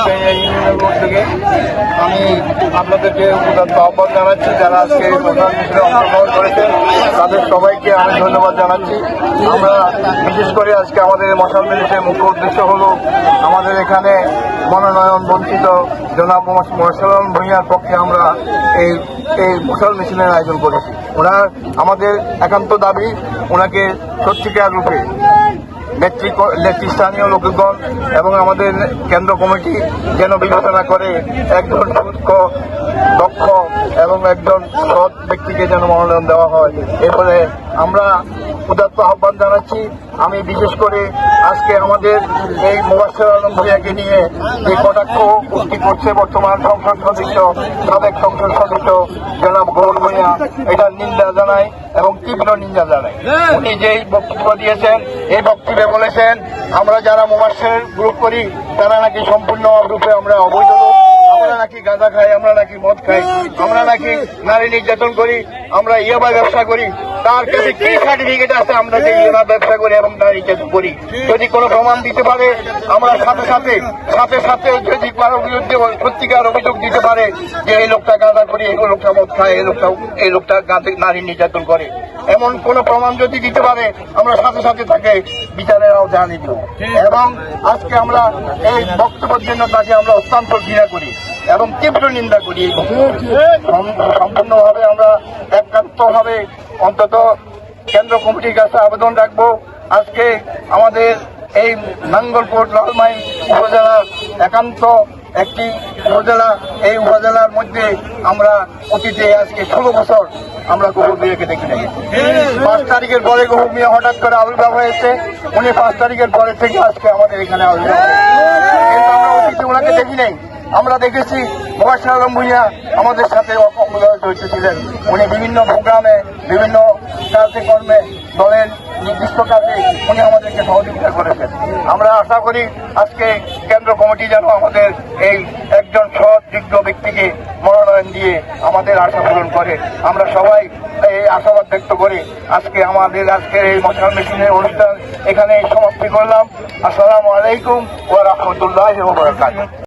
ইউনিয়নের থেকে আমি আপনাদেরকে উদাত্ত আহ্বান জানাচ্ছি। যারা আজকে প্রধান মিছিলে অংশগ্রহণ করেছেন তাদের সবাইকে আমি ধন্যবাদ জানাচ্ছি। আমরা বিশেষ করে আজকে আমাদের মশাল মিছিলের মুখ্য উদ্দেশ্য হল আমাদের এখানে মনোনয়ন বঞ্চিত জনাব মোশাররফ ভূঁইয়ার পক্ষে আমরা এই মশাল মিছিলের আয়োজন করেছি। ওনার আমাদের একান্ত দাবি ওনাকে সত্যিকার রূপে নেতৃস্থানীয় লোকগণ এবং আমাদের কেন্দ্র কমিটি যেন বিবেচনা করে একজন সুস্থ দক্ষ এবং একজন সৎ ব্যক্তিকে যেন মনোনয়ন দেওয়া হয়। এরপরে আমরা উদাত্ত আহ্বান জানাচ্ছি। আমি বিশেষ করে আজকে আমাদের এই মোবাশ্বের আলম ভূঁইয়াকে নিয়ে যে কটাক্ষ উক্তি করছে বর্তমান সংসদ সদস্য সাবেক সংসদ সদস্য জনাব গৌর ভূঁইয়া, এটার নিন্দা জানাই এবং তীব্র নিন্দা জানাই। উনি যেই বক্তব্য দিয়েছেন এই বক্তব্যে বলেছেন আমরা যারা মোবাশ্বের গ্রুপ করি তারা নাকি সম্পূর্ণ রূপে আমরা অবৈধ লোক, আমরা নাকি গাঁজা খাই, আমরা নাকি মদ খাই, আমরা নাকি নারী নির্যাতন করি, আমরা ইয়াবা ব্যবসা করি। তার কাছে কি সার্টিফিকেট আছে আমরা যে ইয়াবা ব্যবসা করি এবং নারী নির্যাতন করি? যদি কোনো প্রমাণ দিতে পারে আমরা সাথে সাথে যদি কারো বিরুদ্ধে সত্যিকার অভিযোগ দিতে পারে যে এই লোকটা গাঁজা করি, এই লোকটা মদ খায়, এই লোকটা নারী নির্যাতন করে, এমন কোন প্রমাণ যদি দিতে পারে আমরা সাথে তাকে বিচারের আওতায় আনিয়ে দেব। এবং আজকে আমরা এই বক্তব্যের জন্য তাকে আমরা অত্যন্ত ঘৃণা করি এবং তীব্র নিন্দা করি। সম্পূর্ণভাবে আমরা একান্তভাবে অন্তত কেন্দ্র কমিটির কাছে আবেদন রাখবো আজকে আমাদের এই নাঙ্গলকোট লালমাই উপজেলার একান্ত একটি উপজেলা, এই উপজেলার মধ্যে আমরা অতীতে আজকে 16 বছর আমরা গৌর ভূঁইয়াকে দেখি নাই। 5 তারিখের পরে গৌর ভূঁইয়া হঠাৎ করে আবির্ভাব হয়েছে, উনি 5 তারিখের পরে থেকে আজকে আমাদের এখানে আবির্ভাব হয়েছে। কিন্তু আমরা অতীতে ওনাকে দেখি নাই। আমরা দেখেছি মোবাশ্বের আলম ভূঁইয়া আমাদের সাথে জড়িত ছিলেন। উনি বিভিন্ন প্রোগ্রামে বিভিন্ন কার্যক্রমে দলের নির্দিষ্ট কাজে উনি আমাদেরকে সহযোগিতা করেছেন। আমরা আশা করি আজকে কেন্দ্র কমিটি যেন আমাদের এই একজন সৎ যোগ্য ব্যক্তিকে মনোনয়ন দিয়ে আমাদের আশা পূরণ করে। আমরা সবাই এই আশাবাদ ব্যক্ত করে আজকের এই মশাল মিছিলের অনুষ্ঠান এখানে সমাপ্তি করলাম। আসসালামু আলাইকুম ওয়া রাহমাতুল্লাহি ওয়া বারাকাতুহু।